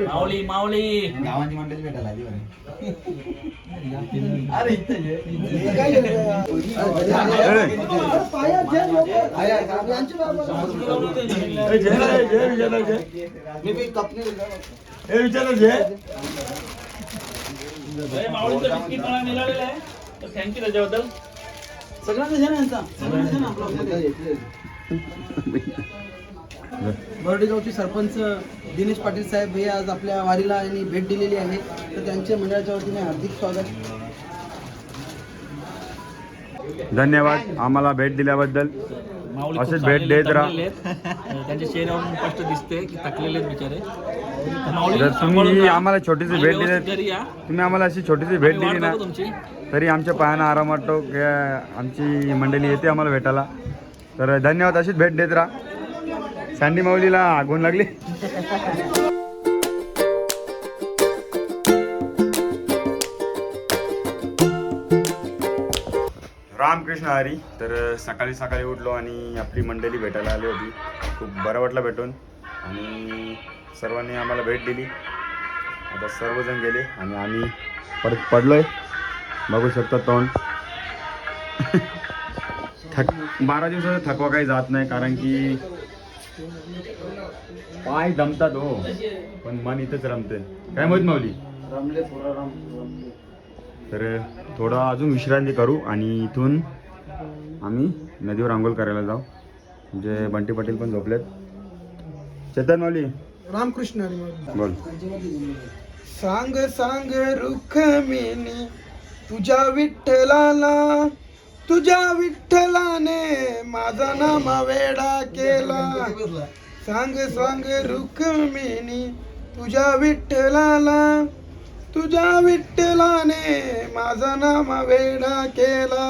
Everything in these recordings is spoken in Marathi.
माऊली माऊली गावांची मंडळी भेटायला आली बरं. माऊलीचं बिस्किट मला मिळालेलं आहे तर थँक्यू त्याच्याबद्दल. बर्डेगावचे सरपंच दिनेश पाटील साहेब हे आज आपल्या वारीला यांनी भेट दिलेली आहे, तर त्यांच्या मंडळाच्या वतीने हार्दिक स्वागत. धन्यवाद आम्हाला भेट दिल्याबद्दल. माऊली असेच खूप भेट देत राहा. चांगलेले आहेत. त्यांच्या चेहऱ्यावरून स्पष्ट दिसते की थकलेले आहेत बिचारे. माऊली जर सांभाळून तुम्ही राहा. आम्हाला छोटीशी आणि भेट व्यवस्थित दिली, घरी या. तुम्ही आम्हाला अशी छोटीशी भेट आम्ही दिली वाट ना बघू तुमची. तरी आमच्या पायानं आराम वाटतो की आमची मंडळी येते आम्हाला भेटायला. तर धन्यवाद, अशीच भेट देत राहा. सँडी माऊलीला आगून लागली. रामकृष्ण हरी. तर सकाळी सकाळी उठलो आणि आपली मंडळी भेटायला आली होती. खूप बरं वाटलं भेटून आणि सर्वांनी आम्हाला भेट दिली. आता सर्वजण गेले आणि आम्ही परत पडलोय. बघू शकता तोंड. 12 दिवसाचा थकवा काही जात नाही, कारण की पाय दमतात हो, पण मन इथंच रमते. काय माहित माऊली. तर थोडं अजून विश्रांती करू आणि इथून आम्ही नदीवर आंघोळ करायला जाऊ. म्हणजे बंटी पाटील पण झोपलेत. चेतन माऊली रामकृष्ण हरी. बोल. सांग सांग रुक्मिणी तुझ्या विठ्ठलाला, तुझ्या विठ्ठलाने माझा नाम वेडा केला. सांग सांग रुक्मिणी तुझ्या विठ्ठलाला, तुझ्या विठ्ठलाने माझा नाम वेडा केला.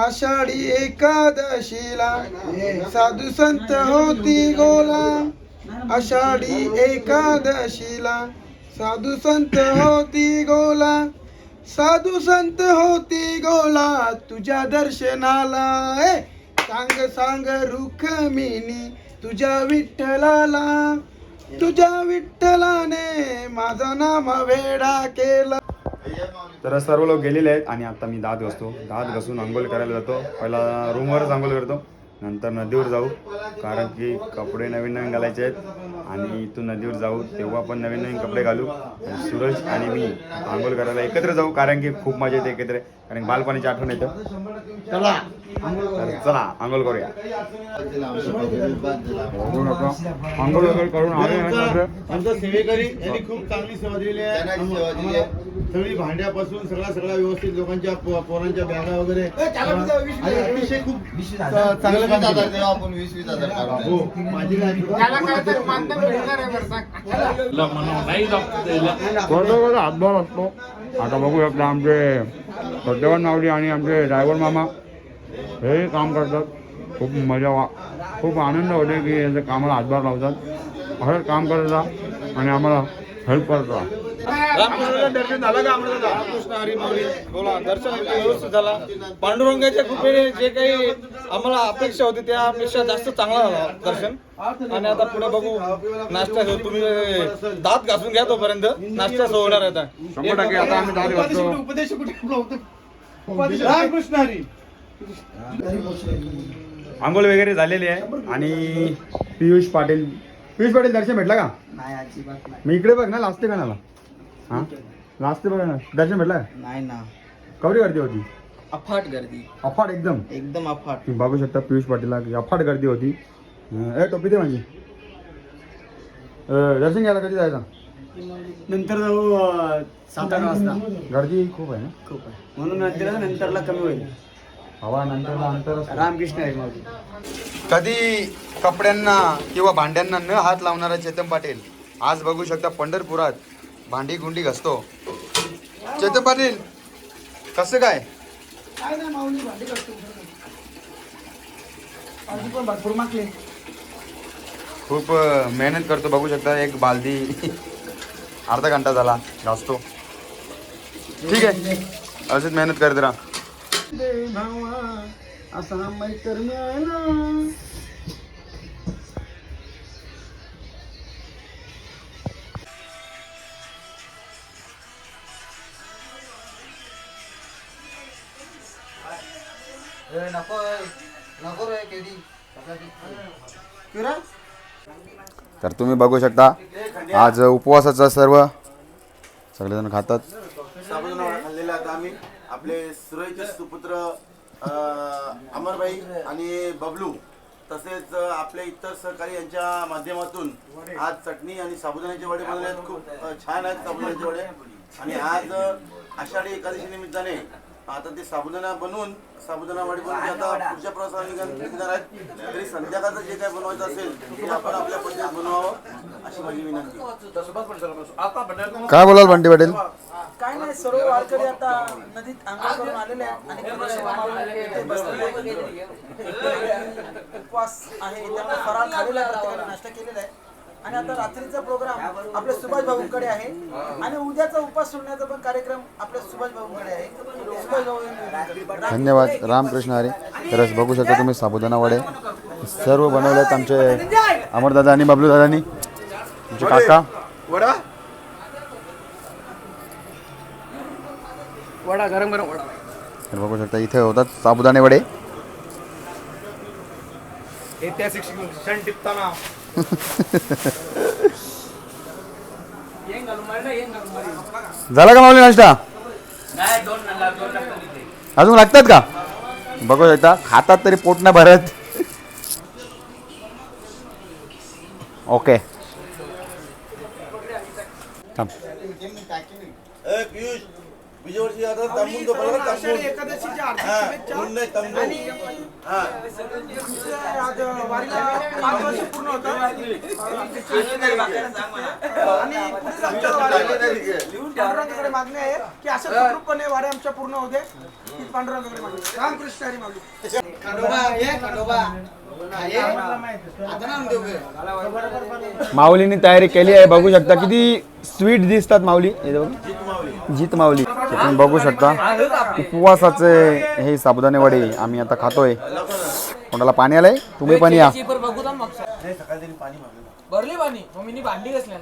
आषाढी एकादशीला साधू संत होती गोला, आषाढी एकादशीला साधू संत होती गोला, साधू संत होती गोला तुझ्या दर्शनाला. सांग सांग रुक्मिणी तुझ्या विठ्ठलाला, तुझ्या विठ्ठलाने माझा नाम वेडा केला. तर सर्व लोक गेलेले आहेत आणि आता मी दात घासतो. दात घासून आंघोळ करायला जातो. पहिला रूमवरच आंघोळ करतो, नंतर नदीवर जाऊ, कारण की कपडे नवीन नवीन घालायचे आहेत. आणि इथून नदीवर जाऊ तेव्हा पण नवीन नवीन कपडे घालू. आणि सूरज आणि मी आंघोळ करायला एकत्र जाऊ, कारण की खूप मजा येते एकत्र, कारण बालपणीची आठवण येतं. तर चला आंघोळ करूया. आंघोळ वगैरे करून आमचा सेवेकरी यांनी खूप चांगली सेवा दिलेली आहे. सगळी भांड्यापासून सगळा व्यवस्थित लोकांच्या पोरांच्या बॅगा वगैरे अतिशय खूप चांगलं काम केलं. आपण 20,000 हो, माझी काय हातभार असतो. आता बघू शकता आमचे सत्यवान माऊली आणि आमचे ड्रायव्हर मामा हे काम करतात. खूप खूप आनंद होते की याचं कामाला हातभार लावतात. खरंच काम करत राहा आणि आम्हाला हेल्प करत राहा. दर्शन झालं का आम्हाला? कृष्ण हरी माऊली बोला. दर्शन व्यवस्थित झाला. पांडुरंगाच्या कृपेने जे काही आम्हाला अपेक्षा होती त्यापेक्षा जास्त चांगला झाला दर्शन. आणि आता पुढे बघू. नाश्ता तुम्ही दात घासून घ्या, तोपर्यंत नाश्ता होणार आता 100% आता आम्ही दात घासतो. उपदेश कुठे रामकृष्ण हरी. आंघोळ वगैरे झालेली आहे आणि पियुष पाटील दर्शन भेटला का? नाही अजिबात नाही. मी इकडे बघ ना, लाजते का नाला? हां लाजते बघा ना. दर्शन भेटला का? नाही ना, कवरी गर्दी होती, अफाट गर्दी, अफाट एकदम एकदम अफाट. तुम्ही बघू शकता पियुष पाटीलला अफाट गर्दी होती. टोपी दे माझी. दर्शन घ्यायला कधी जायचा? नंतर जाऊ 7-8 वाजता. गर्दी खूप आहे ना. खूप आहे म्हणून नंतरला कमी होईल. हवा नंतरला अंतर. रामकृष्ण हरी माऊली. कधी कपड्यांना किंवा भांड्यांना न हात लावणारा चेतन पाटील आज बघू शकता पंढरपुरात भांडी गुंडी घसतो. चेतन पाटील कसं काय? काय नाही माऊली भांडी करतो. पण भरपूर मागले. खूप मेहनत करतो. बघू शकता एक बालदी अर्धा घंटा झाला घासतो. ठीक आहे, अशीच मेहनत करत राहा. असा मैत्र मिळाला. नको रे केडी. तर तुम्ही बघू शकता आज उपवासाचा सर्व सगळेजण खातात. साबुदाणा वडा खाल्लेला आता आम्ही आपले सुरईचे सुपुत्र अमरभाई आणि बबलू तसेच आपले इतर सहकारी यांच्या माध्यमातून आज चटणी आणि साबुदाण्याचे वडे बनवले आहेत. खूप छान आहेत साबुदाण्याचे वडे. आणि आज आषाढी एकादशी निमित्ताने आता ते साबुदाणा बनवून साबुदाणा वडे बनवून आता पुढच्या प्रवासाला निघणार आहेत. तरी संध्याकाळचं जे काय बनवायचं असेल ते आपण आपल्या पद्धतीत बनवावं अशी माझी विनंती. काय बोलाल बंटी पाटील? काय नाही, सर्व वारकरी आता नदीत अंघोळ करून आलेले आहेत आणि इथे बसलेले आहेत. उपवास आहे त्यामुळे फराळ खाल्लेला आहे, प्रत्येकाने नाश्ता केलेला आहे. आणि आता रात्रीचा प्रोग्राम आपल्या सुभाष भाऊंकडे आहे आणि उद्याचा उपवास सोडण्याचा पण कार्यक्रम आपल्या सुभाष भाऊंकडे आहे. सुभाष भाऊ धन्यवाद. रामकृष्ण हरी. तरच बघू शकता तुम्ही साबुदाणा वडे सर्व बनवलेत आमचे अमरदादा आणि बबलू दादानी, आमचे काका. वडा वडा गरम गरम वडा. तर बघू शकता इथे होतात साबुदाणे वडे. ऐतिहासिक क्षण टिपताना झाला का माऊली नाश्ता? अजून लागतात का? बघू शकता खातात तरी पोट नाही भरत. ओके थांब. पियुष बीजे वर्षी आता तंबून तो बघा तंबून नाही तंबून मागणी आहे की असं सुखरूपपणे वारे आमच्या पूर्ण होते. पांडुरंगाकडे मागणी. रामकृष्ण हरी माऊली. माऊलीने तयारी केली आहे. बघू शकता किती स्वीट दिसतात माऊली. हे बघा जीत माऊली. तुम्ही बघू शकता उपवासाचे हे साबुदाणे वडे आम्ही आता खातोय. कोणाला पाणी आलंय? तुम्ही पण या. भरली पाणी मम्मीनी भांडी घासली.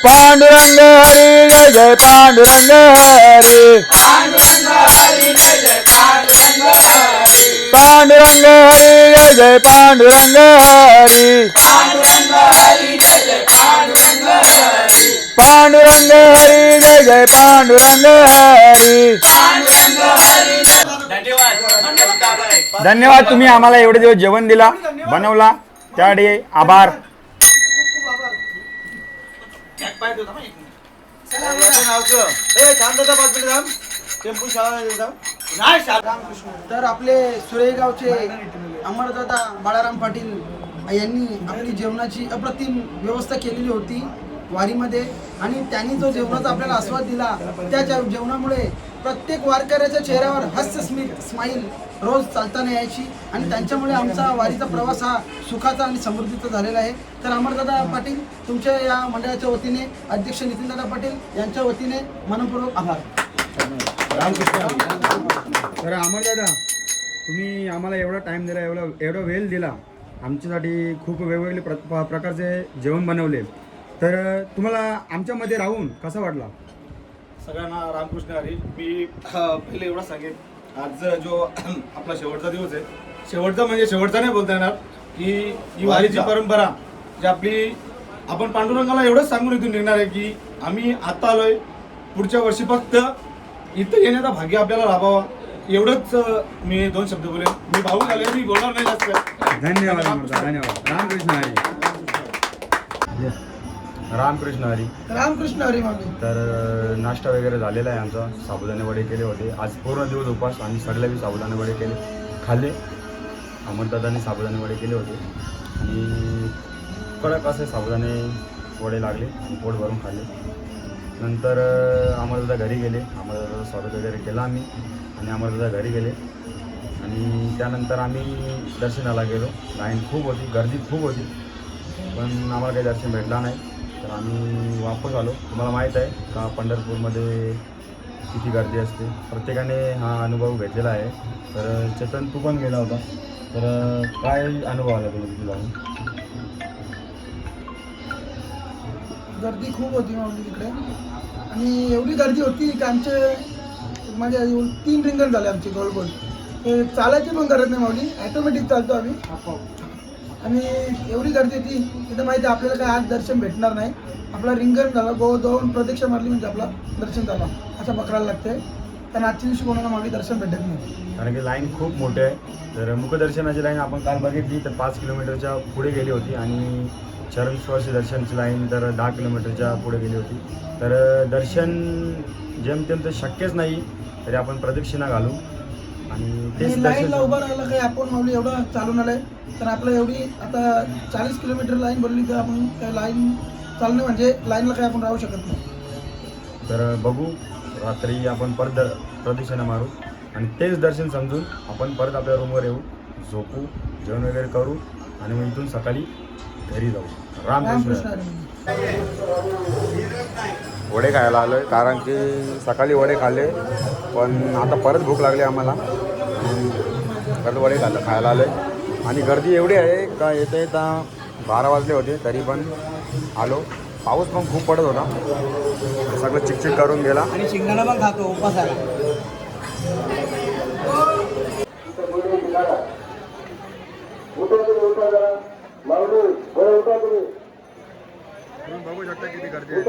पांडुरंग हरी जय जय पांडुरंग हरी. पांडुरंग हरी जय जय पांडुरंग हरी. पांडुरंग हरी जय जय पांडुरंग हरी. धन्यवाद. तुम्ही आम्हाला एवढे दिवस जेवण दिला बनवला त्यासाठी आभार. तर आपले सुरेगावचे अमरदादा बाळाराम पाटील यांनी आपली जेवणाची अप्रतिम व्यवस्था केलेली होती वारीमध्ये. आणि त्यांनी जो जेवणाचा आपल्याला आस्वाद दिला त्या जेवणामुळे प्रत्येक वारकऱ्याच्या चेहऱ्यावर हास्य स्माईल रोज चालताना यायची. आणि त्यांच्यामुळे आमचा वारीचा प्रवास हा सुखाचा आणि समृद्धीचा झालेला आहे. तर अमरदादा पाटील तुमच्या या मंडळाच्या वतीने अध्यक्ष नितीनदादा पाटील यांच्या वतीने मनपूर्वक आभार. तर अमरदादा तुम्ही आम्हाला एवढा टाईम दिला, एवढा वेळ दिला, आमच्यासाठी खूप वेगवेगळे प्रकारचे जेवण बनवले. तर तुम्हाला आमच्यामध्ये राहून कसं वाटला? सगळ्यांना रामकृष्ण हरी. मी पहिले एवढं सांगेन, आज जो आपला शेवटचा दिवस आहे, शेवटचा म्हणजे शेवटचा नाही बोलता येणार, की ही वारीची परंपरा जी आपली, आपण पांडुरंगाला एवढंच सांगून इथून निघणार आहे की आम्ही आता आलोय, पुढच्या वर्षी फक्त इथं येण्याचा भाग्य आपल्याला लाभावा. एवढंच मी 2 शब्द बोलेन. मी भाऊ झाले, मी बोलणार नाही जास्त. धन्यवाद धन्यवाद. रामकृष्ण हरी. रामकृष्ण हरी. रामकृष्ण हरी माऊली. तर नाश्ता वगैरे झालेला आहे आमचा. साबुदाणे वडे केले होते आज, पूर्ण दिवस उपास आणि सगळे बी साबुदाणे वडे खाल्ले. अमरदादांनी साबुदाणे वडे केले होते आणि कडक असे साबुदाणे वडे लागले आणि पोट भरून खाल्ले. नंतर अमरदादा घरी गेले. अमरदादा स्वागत वगैरे केला आम्ही आणि अमरदादा घरी गेले आणि त्यानंतर आम्ही दर्शनाला गेलो. लाईन खूप होती, गर्दी खूप होती, पण आम्हाला काही दर्शन भेटला नाही. तर आम्ही वापस आलो. तुम्हाला माहीत आहे का पंढरपूरमध्ये किती गर्दी असते, प्रत्येकाने हा अनुभव घेतलेला आहे. तर चेतन, तू पण गेला होता, तर काय अनुभव आला तुला तिथे जाऊन? गर्दी खूप होती माऊली तिकडे आणि एवढी गर्दी होती की आमचे माझे 3 रिंगण झाले आमचे गोल गोल. ते चालायची पण गरज नाही माऊली, ॲटोमॅटिक चालतो आम्ही. आणि एवढी गर्दी होती, तिथं माहिती आहे आपल्याला काय आज दर्शन भेटणार नाही. आपला रिंगण झाला, दोन प्रदक्षिणा मारली म्हणजे आपला दर्शन झाला असं पकडायला लागते. कारण आजच्या दिवशी कोणाला माऊली दर्शन भेटत नाही, कारण की लाईन खूप मोठी आहे. तर मुखदर्शनाची लाईन आपण काल बघितली तर 5 किलोमीटरच्या पुढे गेली होती आणि चरण स्पर्श दर्शनची लाईन तर 10 किलोमीटरच्या पुढे गेली होती. तर दर्शन जेमतेम तर शक्यच नाही, तरी आपण प्रदक्षिणा घालू आणि तेच लाईनला दर्शन. उभं राहायला काही आपण माऊली एवढं चालून आलंय. तर आपलं एवढी आता 40 किलोमीटर लाईन बनली तर आपण काय लाईन चालणं म्हणजे लाईनला काही आपण राहू शकत नाही. तर बघू, रात्री आपण परत प्रदक्षिणा मारू आणि तेच दर्शन समजून आपण परत आपल्या रूमवर येऊ, झोपू, जेवण वगैरे करू आणि मग इथून सकाळी घरी जाऊ. रामकृष्ण. वडे खायला आलो आहे, कारण की सकाळी वडे खाल्ले, पण आता परत भूक लागली आम्हाला, परत वडे खायला आलो आहे. आणि गर्दी एवढी आहे का येता येता 12 वाजले होते, तरी पण आलो. पाऊस पण खूप पडत होता, सगळं चिकचिक करून गेला. आणि शिंगाणा पण खातो उपासाला. तुम्ही बघू शकता किती गर्दी आहे.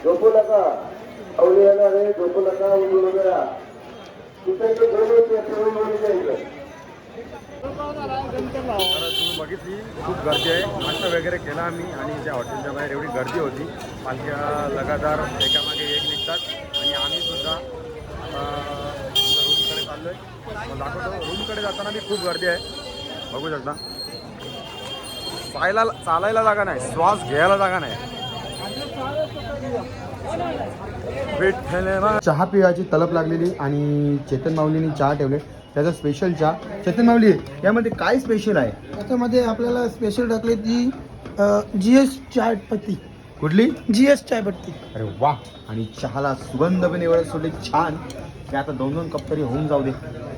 झोपू नका, अवली येणार आहे, झोपू नका, उडू नका. तिथे तर तुम्ही बघितली खूप गर्दी आहे. नाश्ता वगैरे केला आम्ही आणि त्या हॉटेलच्या बाहेर एवढी गर्दी होती. पालख्या लगातार एकामागे एक निघतात आणि आम्ही सुद्धा रूमकडे चाललो आहे. दाखवतो, रूमकडे जाताना बी खूप गर्दी आहे, बघू शकता. चालायला जागा नाही, श्वास घ्यायला जागा नाही. चहा पिवायची तलप लागलेली आणि चेतन माऊलीने चहा ठेवले, त्याचा स्पेशल चहा. चेतन माऊली, यामध्ये काय स्पेशल आहे? त्याच्यामध्ये आपल्याला स्पेशल टाकले ती GS चाय पत्ती. कुठली? GS चाय पत्ती. अरे वा. आणि चहाला सुगंध पण एवढं सोडले छान की आता 2-2 कप तरी होऊन जाऊ दे.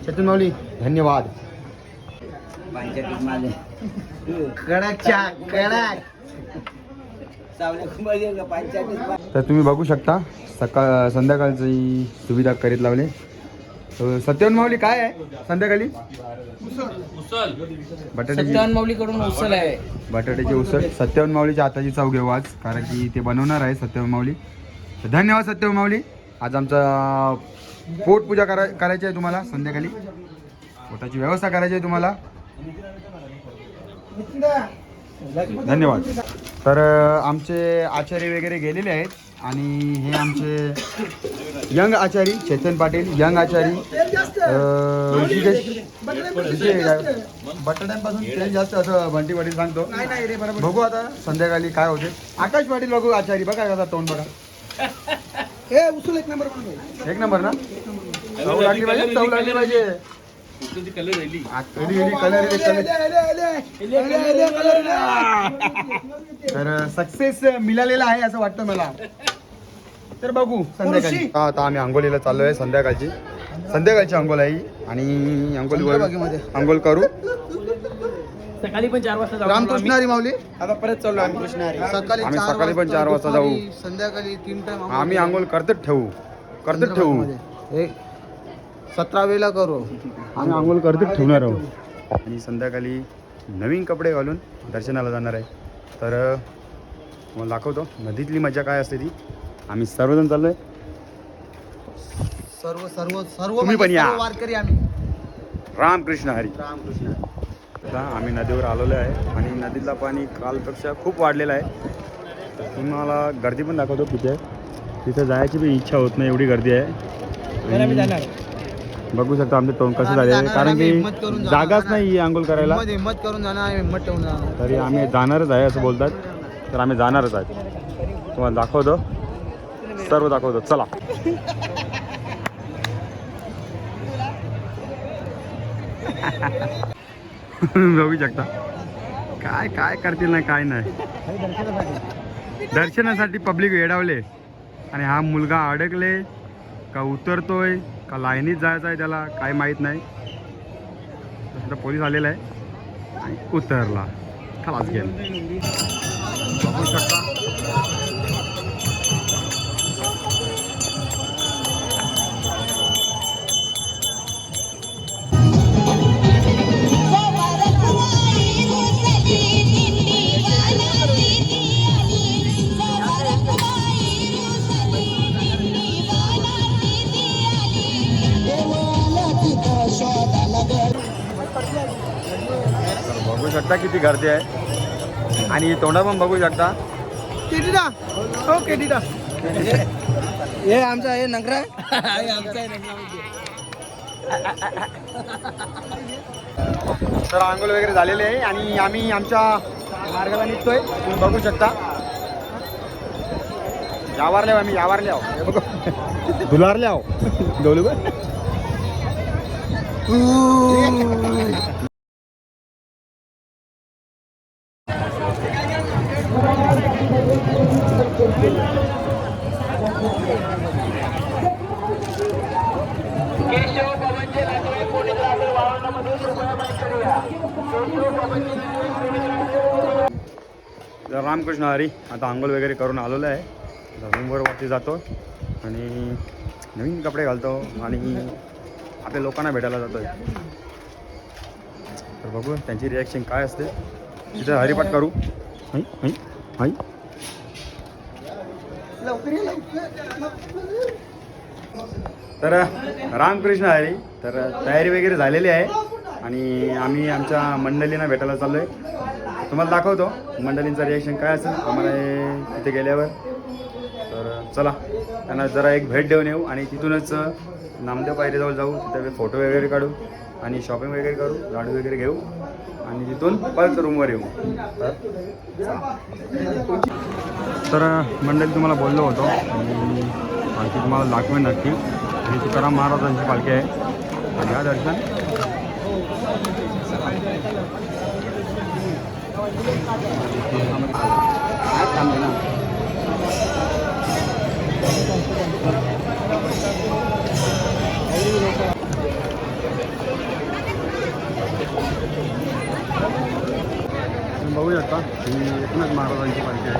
चेतन माऊली, धन्यवाद. कडक चहा, कडक. तर तुम्ही बघू शकता संध्याकाळची सुविधा करीत लावले. सत्यवन माऊली, काय आहे संध्याकाळी? सत्यवान माऊलीकडून उसळ आहे. बटाट्याची उसळ. सत्यवन माऊलीच्या हाताची चव घेऊ आज, कारण की ते बनवणार आहे सत्यवन माऊली. तर धन्यवाद सत्यवन माऊली. आज आमचा पोटपूजा करायची आहे तुम्हाला संध्याकाळी, पोटाची व्यवस्था करायची आहे तुम्हाला. धन्यवाद. तर आमचे आचार्य वगैरे गेलेले आहेत आणि हे आमचे यंग आचारी चेतन पाटील, यंग आचारी बटाट्यांपासून तेल जास्त असं बंटी पाटील सांगतो. बघू आता संध्याकाळी काय होते. आकाश पाटील बघू आचारी, बघा कसा तोंड बघा. हे उचल एक नंबर. एक नंबर ना. चव लागली पाहिजे, चव लागली पाहिजे. तर सक्सेस मिळालेला आहे असं वाटतं मला. तर बघू संध्याकाळी. आता आम्ही आंघोळीला चाललोय संध्याकाळची. संध्याकाळची अंघोल आहे ही. आणि अंघोल करू. सकाळी पण 4 वाजता जाऊ रामकृष्ण हरी माऊली आता परत चाललो आम्ही कृष्ण हरी. सकाळी आम्ही 4 सकाळी पण 4 वाजता जाऊ. दुपारी, संध्याकाळी 3 टाइम आम्ही अंघोल करतच ठेवू. 17 वेळेला करू. आम्ही अंघोल करतच ठेवणार आहोत. आणि संध्याकाळी नवीन कपडे घालून दर्शनाला जाणार आहे. तर मला दाखवतो नदीतली मजा काय असते ती. आम्ही सर्वजण चाललोय. सर्व सर्व सर्व तुम्ही पण या. वारकरी आम्ही. रामकृष्ण हरी. रामकृष्ण. आता आम्ही नदीवर आलेलो आहे आणि नदीतला पाणी कालपेक्षा खूप वाढलेलं आहे. तर तुम्हाला गर्दी पण दाखवतो किती आहे. तिथं जायची पण इच्छा होत नाही एवढी गर्दी आहे. आणि बघू शकता आमचे टोन कसं झाले आहे कारण की जागाच नाही अंघोळ करायला. हिम्मत करून जाणार, हिम्मत ठेवून जाणार. तरी आम्ही जाणारच आहे असं बोलतात. तर आम्ही जाणारच आहे. तुम्हाला दाखवतो सर्व दाखवतो चला. बघू शकता काय काय करतील ना काय नाही. दर्शनासाठी पब्लिक वेडावले आणि हा मुलगा अडकले का उतरतोय का लाईनीत जायचं आहे त्याला काय माहीत नाही. तसं पोलीस आलेला आहे आणि उतरला खलास गेला. बघू शकता बघू शकता किती गर्दी आहे आणि तोंडा पण बघू शकता. केटीडा हो केटीडा हे आमचा हे नंगरा तर आंघोळ वगैरे झालेले आहे आणि आम्ही आमच्या मार्गाला निघतोय. तुम्ही बघू शकता यावारले आम्ही यावारले आहो. बघ दुलारले आहो डोलू रामकृष्ण हरी. आता आंघोळ वगैरे करून आलेलो आहे. रूमवर वरती जातो आणि नवीन कपडे घालतो आणि आपल्या लोकांना भेटायला जातो. तर बघू त्यांची रिॲक्शन काय असते. तिथं हरिपाठ करू. तर रामकृष्ण हरी. तर तयारी वगैरे झालेली आहे आणि आम्ही आमच्या मंडळींना भेटायला चाललो आहे. तुम्हाला दाखवतो मंडळींचं रिॲक्शन काय असेल आम्हाला तिथे गेल्यावर. तर चला त्यांना जरा एक भेट देऊन येऊ आणि तिथूनच नामदेव पायरीजवळ जाऊ. तिथे फोटो वगैरे काढू आणि शॉपिंग वगैरे करू, गाडी वगैरे घेऊ आणि तिथून परत रूमवर येऊ. तर मंडळी तुम्हाला बोललो होतो आणि पालखी तुम्हाला दाखवेन नक्की. आणि तुकाराम महाराजांची पालखी आहे. घ्या दर्शन. बघू शकता ही एकनाथ महाराजांची पालखी आहे.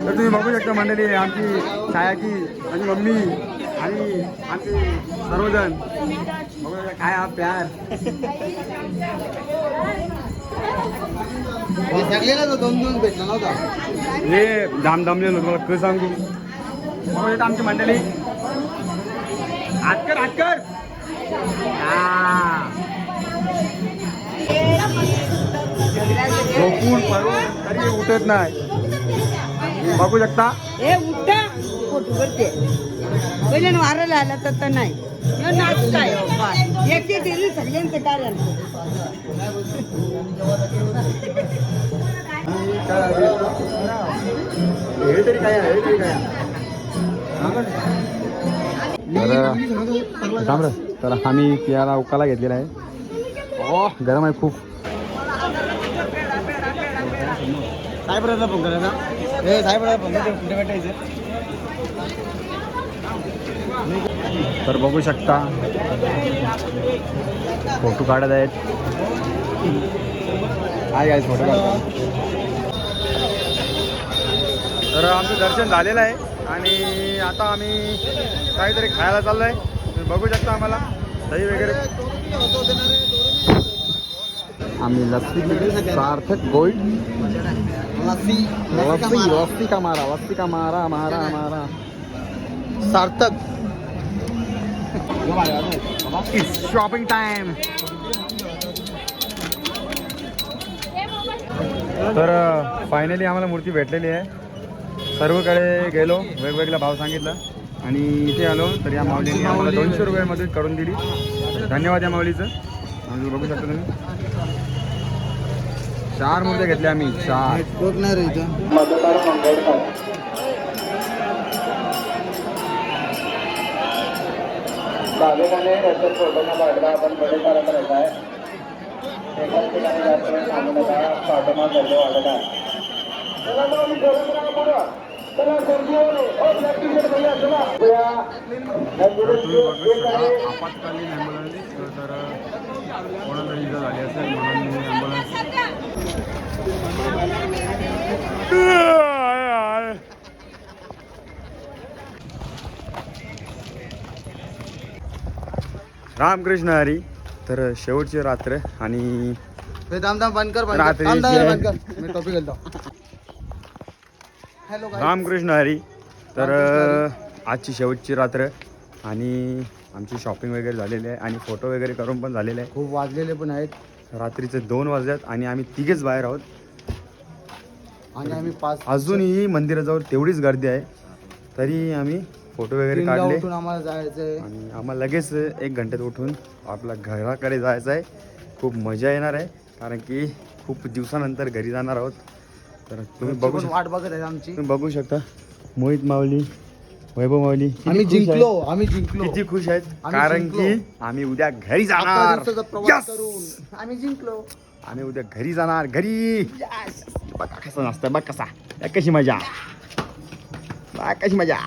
तर तुम्ही बघू शकता मंडळी आमची छायाची माझी मम्मी आणि आमचे सर्वजण बघू शकता काय हा प्यार. सगळ्याला तो 2-2 भेटला नव्हता. हे धामधामलेलं तुम्हाला कसं सांगू. बघू शकता आमची मंडळी हातकर हातकर. झोपून पडून तरी उठत नाही. बघू शकता हे उठा फोटो करते पहिले वारायला आला तर नाही नाचताय एक दिली सगळ्यांचं कार्य. हे तरी काय आहे तरी काय. तर आम्ही पियाला उकाला घेतलेला आहे. गरम आहे खूप. काय प्रयत्न फोन करायचा तर बघू शकता फोटो काढत आहेत. हाय फोटो काढतो. तर आमचं दर्शन झालेलं आहे आणि आता आम्ही काहीतरी खायला चाललो आहे. तुम्ही बघू शकता आम्हाला दही वगैरे. आम्ही लस्सी पिली सार्थक गोल्ड. लस्सी का मारा मारा सार्थक. Shopping time. तर फायनली आम्हाला मूर्ती भेटलेली आहे. सर्वकडे गेलो, वेगवेगळा भाव सांगितला आणि इथे आलो तर या माऊलीने आम्हाला 200 रुपयामध्ये करून दिली. धन्यवाद या माऊलीचं. आणि बघू शकता तुम्ही 4 मूर्त्या घेतल्या आम्ही. 4 बघणार आहे इथं. आपण बडेसारा करायचा आहे. एकाच ठिकाणी जास्त वेळ थांबू नका. पाठोपाठ गर्दी वाढत आहे. आपत्कालीन ॲम्ब्युलन्स तर कोणाला इजा झाली असेल म्हणून ॲम्ब्युलन्स. रामकृष्ण हरी. तर शेवटची रात्र आणि बंद कर रात्रीची मी टॉपिक घालतो. हॅलो रामकृष्ण हरी. तर आजची शेवटची रात्र आणि आमची शॉपिंग वगैरे झालेली आहे आणि फोटो वगैरे करून पण झालेले आहे. खूप वाजलेले पण आहेत रात्रीचे 2 वाजल्यात आणि आम्ही तिघेच बाहेर आहोत आणि आम्ही 5 अजूनही मंदिराजवळ तेवढीच गर्दी आहे तरी आम्ही फोटो वगैरे काढले उठून आम्हाला जायचंय आणि आम्हाला लगेच 1 घंट्यात उठून आपल्या घराकडे जायचं आहे. खूप मजा येणार आहे कारण की खूप दिवसानंतर घरी जाणार आहोत. तर तुम्ही बघू शकता, वाट बघत आहे आमची. तुम्ही बघू शकता मोहित माऊली, वैभव माऊली किती आम्ही खुश आहेत. आम्ही जिंकलो किती खुश आहेत आम्ही कारण जिंकलो. की आम्ही उद्या घरी अकरा जाणार. दिवसाचा प्रवास Yes! करून आम्ही जिंकलो. आम्ही उद्या घरी जाणार. घरी बघा कसं नसतं. बघ कसा कशी मजा. बघ कशी मजा.